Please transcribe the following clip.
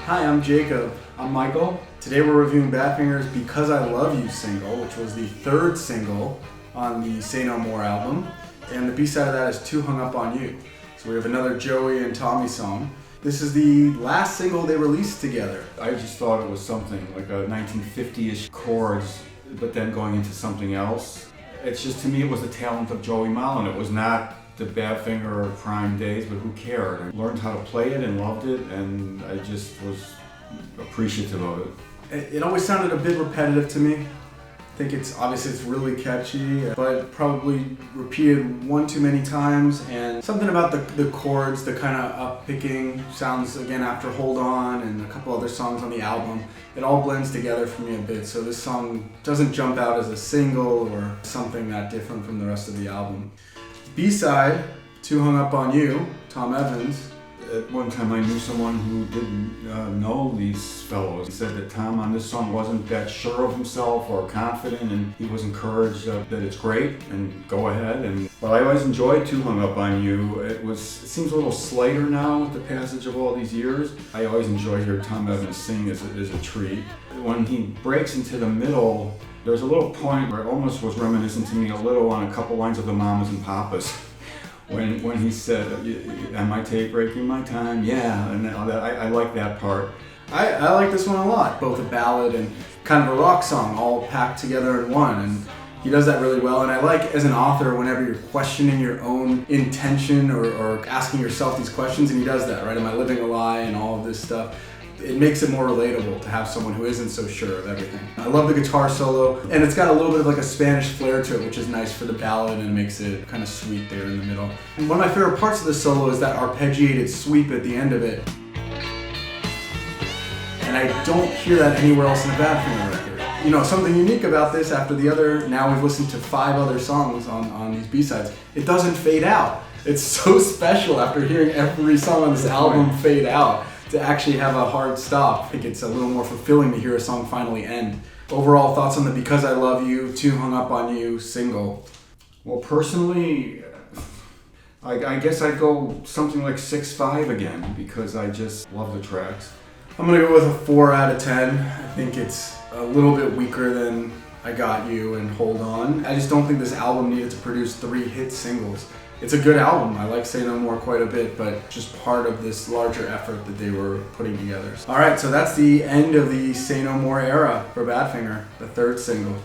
Hi, I'm Jacob. I'm Michael. Today we're reviewing Badfinger's Because I Love You single, which was the third single on the Say No More album. And the B-side of that is Too Hung Up On You. So we have another Joey and Tommy song. This is the last single they released together. I just thought it was something like a 1950-ish chords, but then going into something else. It's just, to me, it was the talent of Joey Mallon. It was not the Badfinger or Prime days, but who cared? I learned how to play it and loved it, and I just was appreciative of it. It always sounded a bit repetitive to me. I think it's really catchy, but probably repeated one too many times, and something about the chords, the kind of up-picking sounds again after Hold On and a couple other songs on the album. It all blends together for me a bit, so this song doesn't jump out as a single or something that different from the rest of the album. B-side, Too Hung Up On You, Tom Evans. At one time I knew someone who didn't know these fellows. He said that Tom on this song wasn't that sure of himself or confident, and he was encouraged that it's great and go ahead. But I always enjoyed Too Hung Up On You. It seems a little slighter now with the passage of all these years. I always enjoy hearing Tom Evans sing as a treat. When he breaks into the middle, there's a little point where it almost was reminiscent to me a little on a couple lines of the Mamas and Papas. When he said, "Am I tape breaking my time?" Yeah, and all that. I like that part. I like this one a lot, both a ballad and kind of a rock song all packed together in one, and he does that really well. And I like, as an author, whenever you're questioning your own intention or asking yourself these questions, and he does that, right? Am I living a lie and all of this stuff? It makes it more relatable to have someone who isn't so sure of everything. I love the guitar solo, and it's got a little bit of like a Spanish flair to it, which is nice for the ballad and makes it kind of sweet there in the middle. And one of my favorite parts of the solo is that arpeggiated sweep at the end of it. And I don't hear that anywhere else in a Badfinger record. You know, something unique about this, after the other, now we've listened to 5 other songs on these B-sides, it doesn't fade out. It's so special after hearing every song on this album fade out, to actually have a hard stop. I think it's a little more fulfilling to hear a song finally end. Overall thoughts on the Because I Love You, Too Hung Up On You single? Well, personally, I guess I'd go something like 6.5 again, because I just love the tracks. I'm gonna go with a 4 out of 10. I think it's a little bit weaker than I Got You and Hold On. I just don't think this album needed to produce 3 hit singles. It's a good album. I like Say No More quite a bit, but just part of this larger effort that they were putting together. All right, so that's the end of the Say No More era for Badfinger, the third single.